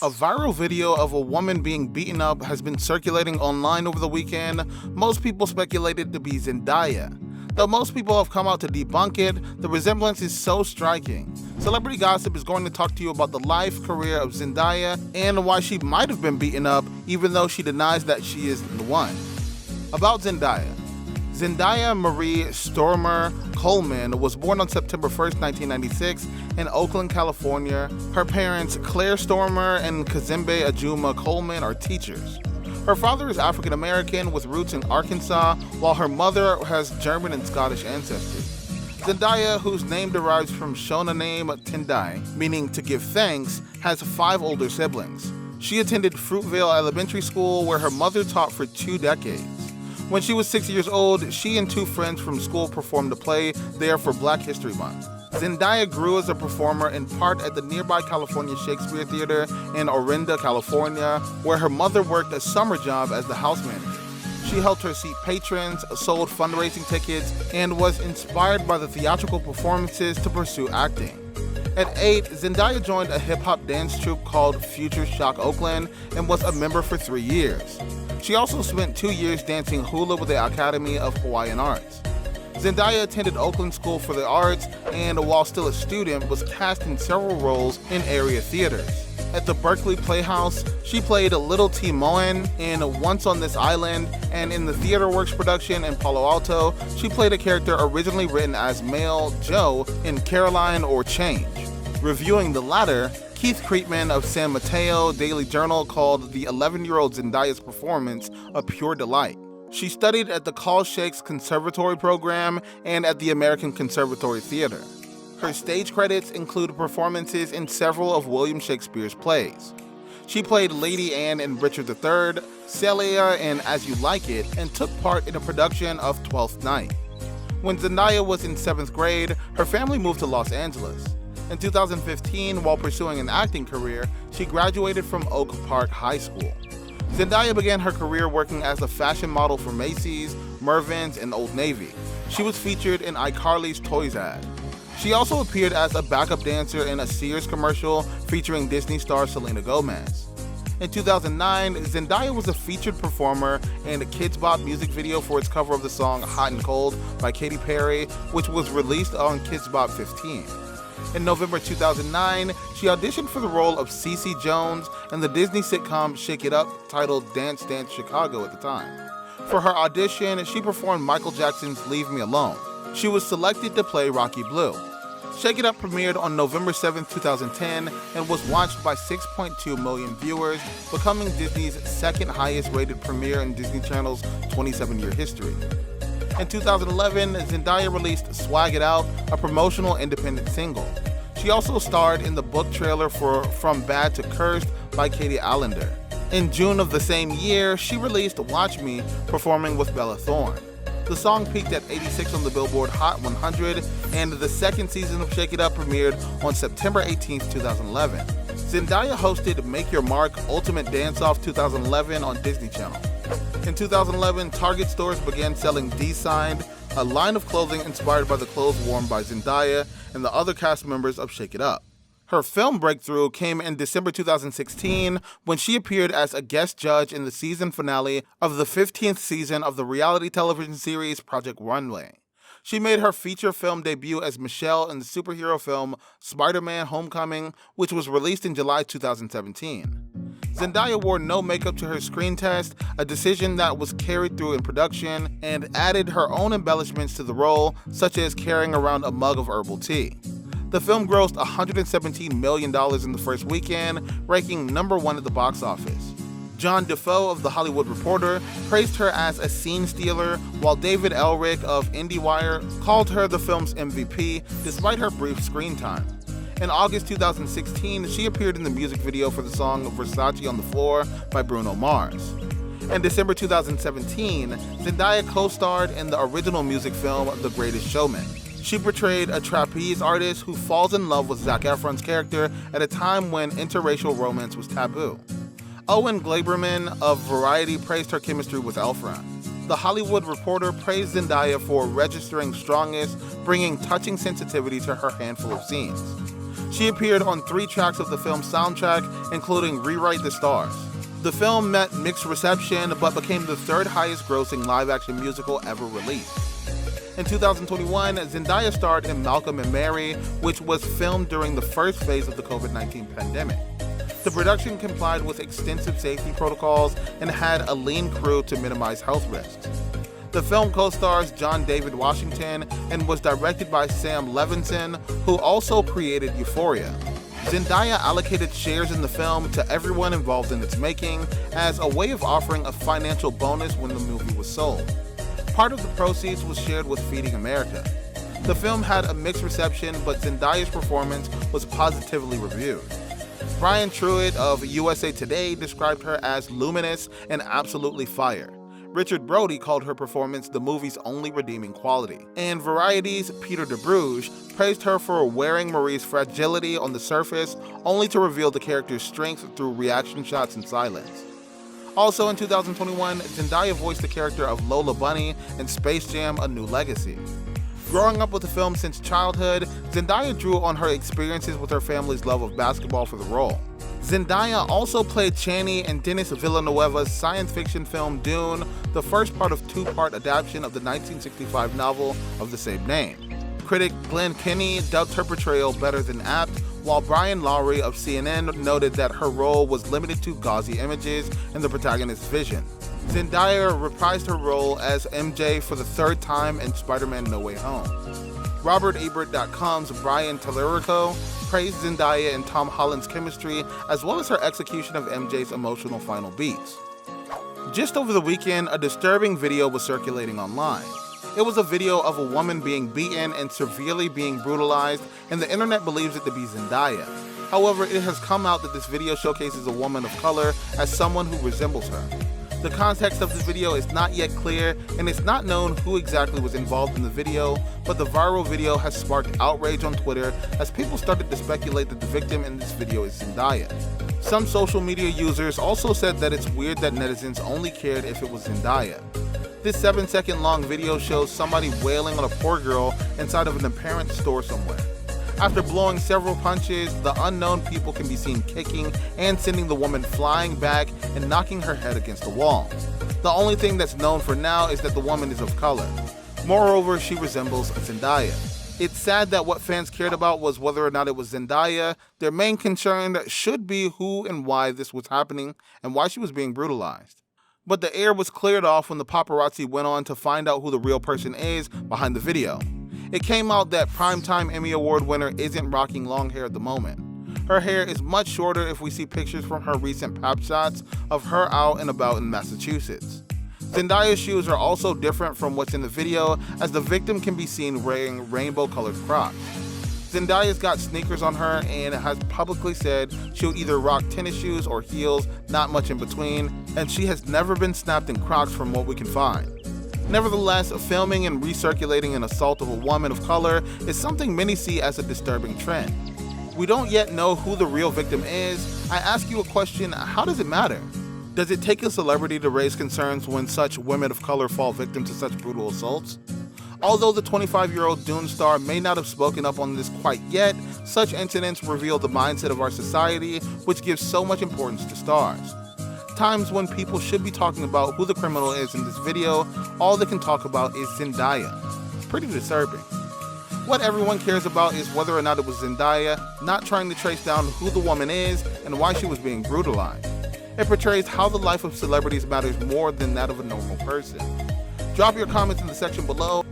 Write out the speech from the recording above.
A viral video of a woman being beaten up has been circulating online over the weekend. Most people speculated to be Zendaya. Though most people have come out to debunk it, the resemblance is so striking. Celebrity Gossip is going to talk to you about the life, career of Zendaya and why she might have been beaten up even though she denies that she is the one. About Zendaya. Zendaya Marie Stormer Coleman was born on September 1st, 1996 in Oakland, California. Her parents, Claire Stormer and Kazembe Ajuma Coleman, are teachers. Her father is African American with roots in Arkansas, while her mother has German and Scottish ancestry. Zendaya, whose name derives from Shona name Tendai, meaning to give thanks, has 5 older siblings. She attended Fruitvale Elementary School, where her mother taught for 2 decades. When she was 6 years old, she and 2 friends from school performed a play there for Black History Month. Zendaya grew as a performer in part at the nearby California Shakespeare Theater in Orinda, California, where her mother worked a summer job as the house manager. She helped her seat patrons, sold fundraising tickets, and was inspired by the theatrical performances to pursue acting. At 8, Zendaya joined a hip-hop dance troupe called Future Shock Oakland and was a member for 3 years. She also spent 2 years dancing hula with the Academy of Hawaiian Arts. Zendaya attended Oakland School for the Arts and, while still a student, was cast in several roles in area theaters. At the Berkeley Playhouse, she played Little T. Moen in Once on This Island, and in the TheaterWorks production in Palo Alto, she played a character originally written as male Joe in Caroline or Change. Reviewing the latter, Keith Creetman of San Mateo Daily Journal called the 11-year-old Zendaya's performance a pure delight. She studied at the Carl Shakes Conservatory program and at the American Conservatory Theater. Her stage credits include performances in several of William Shakespeare's plays. She played Lady Anne in Richard III, Celia in As You Like It, and took part in a production of Twelfth Night. When Zendaya was in 7th grade, her family moved to Los Angeles. In 2015, while pursuing an acting career, she graduated from Oak Park High School. Zendaya began her career working as a fashion model for Macy's, Mervyn's, and Old Navy. She was featured in iCarly's Toys ad. She also appeared as a backup dancer in a Sears commercial featuring Disney star Selena Gomez. In 2009, Zendaya was a featured performer in a Kidz Bop music video for its cover of the song Hot and Cold by Katy Perry, which was released on Kidz Bop 15. In November 2009, she auditioned for the role of Cece Jones in the Disney sitcom Shake It Up, titled Dance Dance Chicago at the time. For her audition, she performed Michael Jackson's Leave Me Alone. She was selected to play Rocky Blue. Shake It Up premiered on November 7, 2010, and was watched by 6.2 million viewers, becoming Disney's second highest rated premiere in Disney Channel's 27-year history. In 2011, Zendaya released Swag It Out, a promotional independent single. She also starred in the book trailer for From Bad to Cursed by Katie Allender. In June of the same year, she released Watch Me, performing with Bella Thorne. The song peaked at 86 on the Billboard Hot 100, and the second season of Shake It Up premiered on September 18, 2011. Zendaya hosted Make Your Mark Ultimate Dance-Off 2011 on Disney Channel. In 2011, Target stores began selling D-Signed, a line of clothing inspired by the clothes worn by Zendaya and the other cast members of Shake It Up. Her film breakthrough came in December 2016 when she appeared as a guest judge in the season finale of the 15th season of the reality television series Project Runway. She made her feature film debut as Michelle in the superhero film Spider-Man: Homecoming, which was released in July 2017. Zendaya wore no makeup to her screen test, a decision that was carried through in production, and added her own embellishments to the role, such as carrying around a mug of herbal tea. The film grossed $117 million in the first weekend, ranking number 1 at the box office. John Defoe of The Hollywood Reporter praised her as a scene stealer, while David Elric of IndieWire called her the film's MVP, despite her brief screen time. In August 2016, she appeared in the music video for the song Versace on the Floor by Bruno Mars. In December 2017, Zendaya co-starred in the original music film The Greatest Showman. She portrayed a trapeze artist who falls in love with Zac Efron's character at a time when interracial romance was taboo. Owen Gleiberman of Variety praised her chemistry with Efron. The Hollywood Reporter praised Zendaya for registering strongness, bringing touching sensitivity to her handful of scenes. She appeared on 3 tracks of the film's soundtrack, including Rewrite the Stars. The film met mixed reception, but became the 3rd highest grossing live-action musical ever released. In 2021, Zendaya starred in Malcolm and Mary, which was filmed during the first phase of the COVID-19 pandemic. The production complied with extensive safety protocols and had a lean crew to minimize health risks. The film co-stars John David Washington and was directed by Sam Levinson, who also created Euphoria. Zendaya allocated shares in the film to everyone involved in its making as a way of offering a financial bonus when the movie was sold. Part of the proceeds was shared with Feeding America. The film had a mixed reception, but Zendaya's performance was positively reviewed. Brian Truitt of USA Today described her as luminous and absolutely fire. Richard Brody called her performance the movie's only redeeming quality. And Variety's Peter DeBruge praised her for wearing Marie's fragility on the surface, only to reveal the character's strength through reaction shots and silence. Also in 2021, Zendaya voiced the character of Lola Bunny in Space Jam: A New Legacy. Growing up with the film since childhood, Zendaya drew on her experiences with her family's love of basketball for the role. Zendaya also played Chani in Denis Villeneuve's science fiction film Dune, the first part of 2-part adaptation of the 1965 novel of the same name. Critic Glenn Kenny dubbed her portrayal better than apt, while Brian Lowry of CNN noted that her role was limited to gauzy images and the protagonist's vision. Zendaya reprised her role as MJ for the 3rd time in Spider-Man: No Way Home. RobertEbert.com's Brian Tallarico praised Zendaya and Tom Holland's chemistry, as well as her execution of MJ's emotional final beats. Just over the weekend, a disturbing video was circulating online. It was a video of a woman being beaten and severely being brutalized, and the internet believes it to be Zendaya. However, it has come out that this video showcases a woman of color as someone who resembles her. The context of this video is not yet clear, and it's not known who exactly was involved in the video, but the viral video has sparked outrage on Twitter as people started to speculate that the victim in this video is Zendaya. Some social media users also said that it's weird that netizens only cared if it was Zendaya. This 7-second long video shows somebody wailing on a poor girl inside of an apparent store somewhere. After blowing several punches, the unknown people can be seen kicking and sending the woman flying back and knocking her head against the wall. The only thing that's known for now is that the woman is of color. Moreover, she resembles Zendaya. It's sad that what fans cared about was whether or not it was Zendaya. Their main concern should be who and why this was happening and why she was being brutalized. But the air was cleared off when the paparazzi went on to find out who the real person is behind the video. It came out that Primetime Emmy Award winner isn't rocking long hair at the moment. Her hair is much shorter if we see pictures from her recent pap shots of her out and about in Massachusetts. Zendaya's shoes are also different from what's in the video, as the victim can be seen wearing rainbow-colored Crocs. Zendaya's got sneakers on her and has publicly said she'll either rock tennis shoes or heels, not much in between, and she has never been snapped in Crocs from what we can find. Nevertheless, filming and recirculating an assault of a woman of color is something many see as a disturbing trend. We don't yet know who the real victim is. I ask you a question: how does it matter? Does it take a celebrity to raise concerns when such women of color fall victim to such brutal assaults? Although the 25-year-old Dune star may not have spoken up on this quite yet, such incidents reveal the mindset of our society, which gives so much importance to stars. Times when people should be talking about who the criminal is in this video, all they can talk about is Zendaya. It's pretty disturbing. What everyone cares about is whether or not it was Zendaya, not trying to trace down who the woman is and why she was being brutalized. It portrays how the life of celebrities matters more than that of a normal person. Drop your comments in the section below.